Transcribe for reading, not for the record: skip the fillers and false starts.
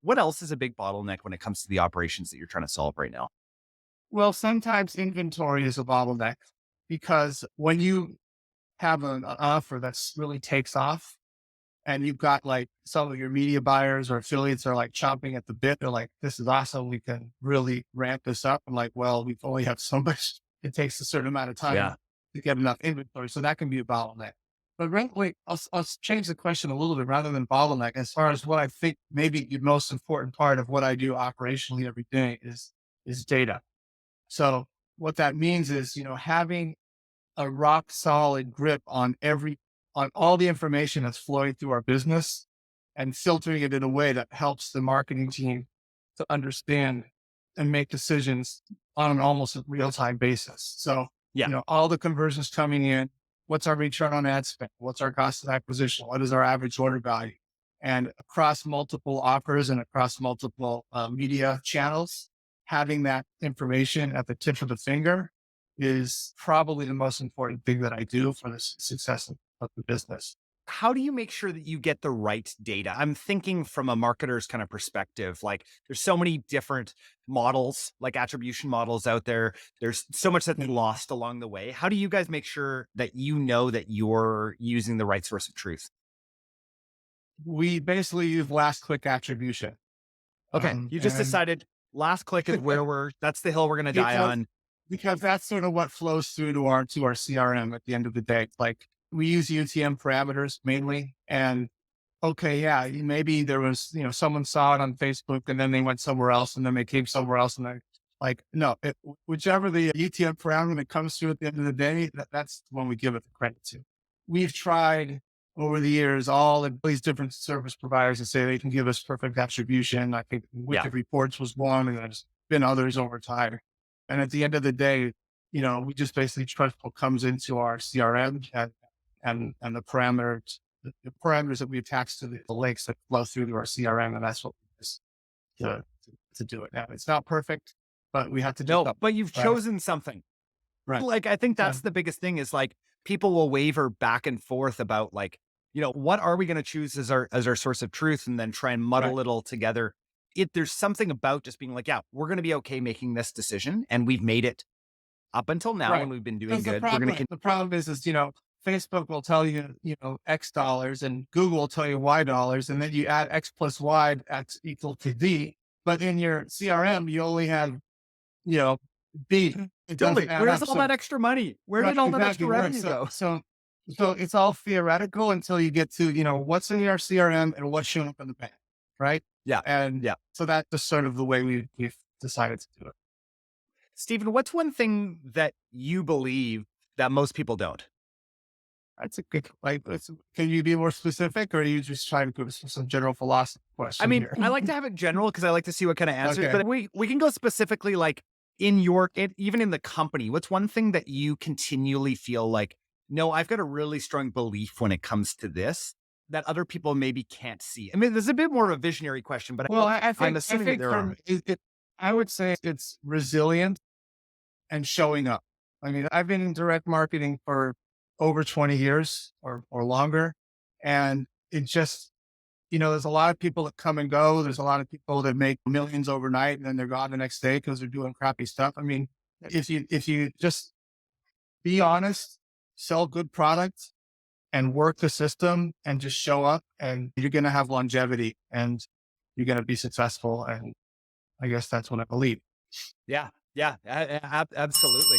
What else is a big bottleneck when it comes to the operations that you're trying to solve right now? Well, sometimes inventory is a bottleneck because when you have an offer that's really takes off and you've got like some of your media buyers or affiliates are like chomping at the bit. They're like, this is awesome. We can really ramp this up. I'm like, well, we've only have so much. It takes a certain amount of time Yeah. to get enough inventory. So that can be a bottleneck. But wait, I'll change the question a little bit rather than bottleneck. As far as what I think maybe the most important part of what I do operationally every day is data. So what that means is, having a rock solid grip on all the information that's flowing through our business and filtering it in a way that helps the marketing team to understand and make decisions on an almost real time basis. So, Yeah. all the conversions coming in, what's our return on ad spend? What's our cost of acquisition? What is our average order value? And across multiple offers and across multiple media channels, having that information at the tip of the finger is probably the most important thing that I do for the success of the business. How do you make sure that you get the right data? I'm thinking from a marketer's kind of perspective, like there's so many different models, like attribution models out there. There's so much that's lost along the way. How do you guys make sure that you know that you're using the right source of truth? We basically use last click attribution. Okay. You just And decided last click is where that's the hill we're going to die because, on. because that's sort of what flows through to our CRM at the end of the day. Like we use UTM parameters mainly. And okay, yeah, maybe there was, someone saw it on Facebook and then they went somewhere else and then they came somewhere else and then like, no, whichever the UTM parameter that comes through at the end of the day, that's when we give it the credit to. We've tried over the years, all of these different service providers to say they can give us perfect attribution. I think Yeah. Wicked Reports was one and there's been others over time. And at the end of the day, we just basically trust what comes into our CRM and the parameters that we attach to the links that flow through to our CRM, and that's what we use to do it. Now, it's not perfect, but we have to do No, something, but you've right? chosen something. Right. Like, I think Yeah. that's the biggest thing is like people will waver back and forth about like, what are we going to choose as our source of truth and then try and Right. muddle it all together. There's something about just being like, yeah, we're going to be okay making this decision. And we've made it up until now Right. and we've been doing Because the good. We're going to, problem, the problem is, Facebook will tell you, X dollars and Google will tell you Y dollars. And then you add X plus Y, X equal to D. But in your CRM, you only have, you know, B. It doesn't totally. add Where's up. all So that extra money? Where right, did all that exactly extra right. revenue So go? so so it's all theoretical until you get to, what's in your CRM and what's showing up in the bank. Right. Yeah. And Yeah. so that's just sort of the way we've decided to do it. Stephen, what's one thing that you believe that most people don't? That's a good, can you be more specific or are you just trying to give us some general philosophy I question mean, here? I like to have it general because I like to see what kind of answers, Okay. but we can go specifically like even in the company. What's one thing that you continually feel like, no, I've got a really strong belief when it comes to this that other people maybe can't see? I mean, there's a bit more of a visionary question, but Well, I I'm think, I assuming that think there from are. I would say it's resilient and showing up. I mean, I've been in direct marketing for over 20 years or longer. And it just, there's a lot of people that come and go. There's a lot of people that make millions overnight and then they're gone the next day because they're doing crappy stuff. I mean, if you just be honest, sell good products and work the system and just show up and you're going to have longevity and you're going to be successful. And I guess that's what I believe. Yeah, yeah, absolutely.